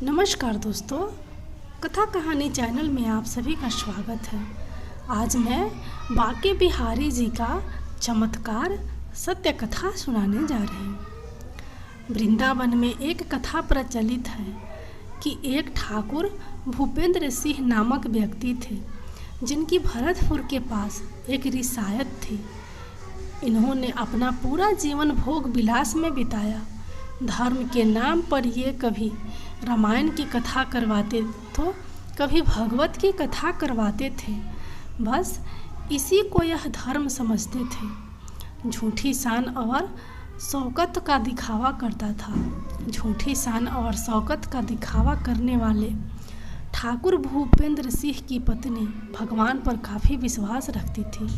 नमस्कार दोस्तों, कथा कहानी चैनल में आप सभी का स्वागत है। आज मैं बाके बिहारी जी का चमत्कार सत्य कथा सुनाने जा रही हूँ। वृंदावन में एक कथा प्रचलित है कि एक ठाकुर भूपेंद्र सिंह नामक व्यक्ति थे, जिनकी भरतपुर के पास एक रिसायत थी। इन्होंने अपना पूरा जीवन भोग विलास में बिताया। धर्म के नाम पर ये कभी रामायण की कथा करवाते तो कभी भगवत की कथा करवाते थे। बस इसी को यह धर्म समझते थे। झूठी शान और शौकत का दिखावा करता था। झूठी शान और शौकत का दिखावा करने वाले ठाकुर भूपेंद्र सिंह की पत्नी भगवान पर काफ़ी विश्वास रखती थी।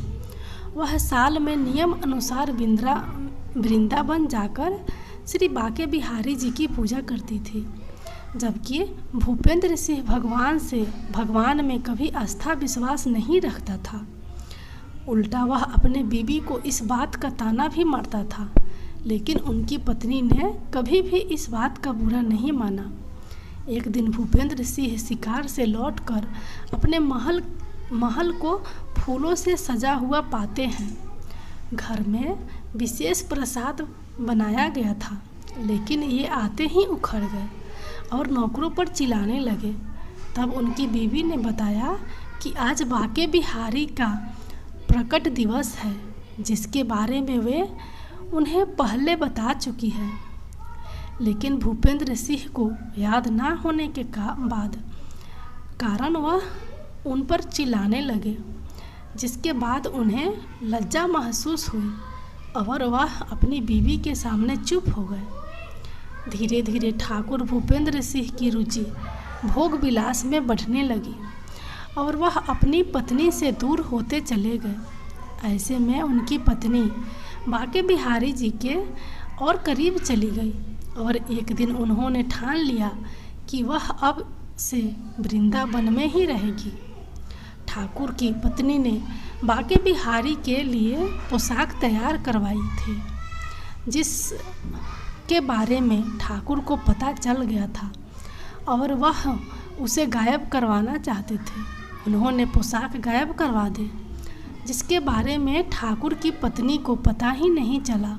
वह साल में नियम अनुसार वृंदावन जाकर श्री बाके बिहारी जी की पूजा करती थी, जबकि भूपेंद्र सिंह भगवान में कभी आस्था विश्वास नहीं रखता था। उल्टा वह अपने बीवी को इस बात का ताना भी मारता था, लेकिन उनकी पत्नी ने कभी भी इस बात का बुरा नहीं माना। एक दिन भूपेंद्र सिंह शिकार से लौटकर अपने महल को फूलों से सजा हुआ पाते हैं। घर में विशेष प्रसाद बनाया गया था, लेकिन ये आते ही उखड़ गए और नौकरों पर चिल्लाने लगे। तब उनकी बीवी ने बताया कि आज बाके बिहारी का प्रकट दिवस है, जिसके बारे में वे उन्हें पहले बता चुकी है। लेकिन भूपेंद्र सिंह को याद ना होने के कारण वह उन पर चिल्लाने लगे, जिसके बाद उन्हें लज्जा महसूस हुई और वह अपनी बीवी के सामने चुप हो गए। धीरे धीरे ठाकुर भूपेंद्र सिंह की रुचि भोग विलास में बढ़ने लगी और वह अपनी पत्नी से दूर होते चले गए। ऐसे में उनकी पत्नी बाके बिहारी जी के और करीब चली गई और एक दिन उन्होंने ठान लिया कि वह अब से वृंदावन में ही रहेगी। ठाकुर की पत्नी ने बाके बिहारी के लिए पोशाक तैयार करवाई थी, जिसके बारे में ठाकुर को पता चल गया था और वह उसे गायब करवाना चाहते थे। उन्होंने पोशाक गायब करवा दी, जिसके बारे में ठाकुर की पत्नी को पता ही नहीं चला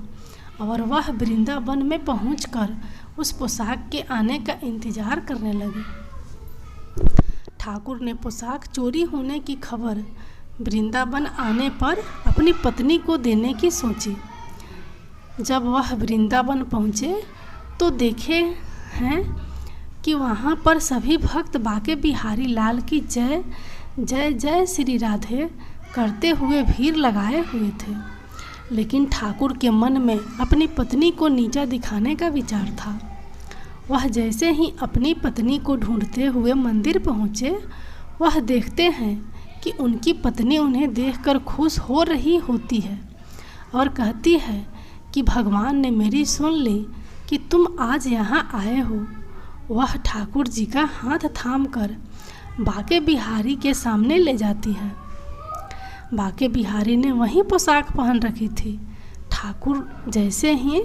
और वह वृंदावन में पहुंचकर उस पोशाक के आने का इंतजार करने लगे। ठाकुर ने पोशाक चोरी होने की खबर वृंदावन आने पर अपनी पत्नी को देने की सोची। जब वह वृंदावन पहुँचे तो देखे हैं कि वहाँ पर सभी भक्त बाके बिहारी लाल की जय जय जय श्री राधे करते हुए भीड़ लगाए हुए थे। लेकिन ठाकुर के मन में अपनी पत्नी को नीचा दिखाने का विचार था। वह जैसे ही अपनी पत्नी को ढूंढते हुए मंदिर पहुँचे, वह देखते हैं कि उनकी पत्नी उन्हें देखकर खुश हो रही होती है और कहती है कि भगवान ने मेरी सुन ली कि तुम आज यहाँ आए हो। वह ठाकुर जी का हाथ थामकर बाके बिहारी के सामने ले जाती है। बाके बिहारी ने वही पोशाक पहन रखी थी। ठाकुर जैसे ही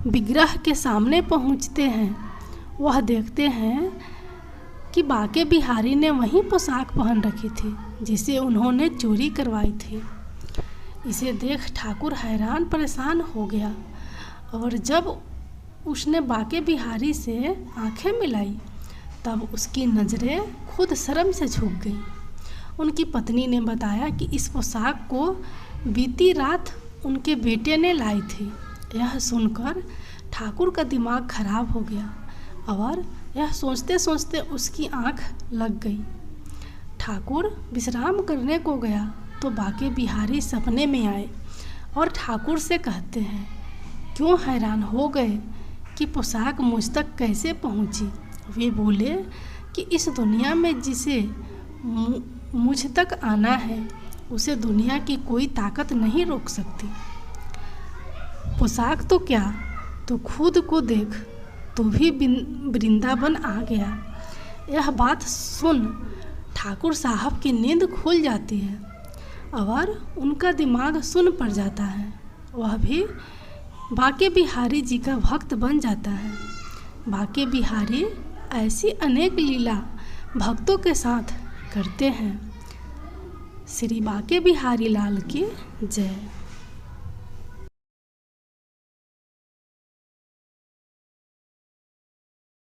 विग्रह के सामने पहुँचते हैं, वह देखते हैं कि बाके बिहारी ने वही पोशाक पहन रखी थी जिसे उन्होंने चोरी करवाई थी। इसे देख ठाकुर हैरान परेशान हो गया और जब उसने बाके बिहारी से आंखें मिलाई, तब उसकी नज़रें खुद शर्म से झुक गईं। उनकी पत्नी ने बताया कि इस पोशाक को बीती रात उनके बेटे ने लाई थी। यह सुनकर ठाकुर का दिमाग खराब हो गया और यह सोचते सोचते उसकी आंख लग गई। ठाकुर विश्राम करने को गया तो बाके बिहारी सपने में आए और ठाकुर से कहते हैं, क्यों हैरान हो गए कि पोशाक मुझ तक कैसे पहुंची? वे बोले कि इस दुनिया में जिसे मुझ तक आना है, उसे दुनिया की कोई ताकत नहीं रोक सकती। पोशाक तो क्या, तो खुद को देख, तो भी वृंदावन आ गया। यह बात सुन ठाकुर साहब की नींद खुल जाती है और उनका दिमाग सुन पड़ जाता है। वह भी बाके बिहारी जी का भक्त बन जाता है। बाके बिहारी ऐसी अनेक लीला भक्तों के साथ करते हैं। श्री बांके बिहारी लाल की जय।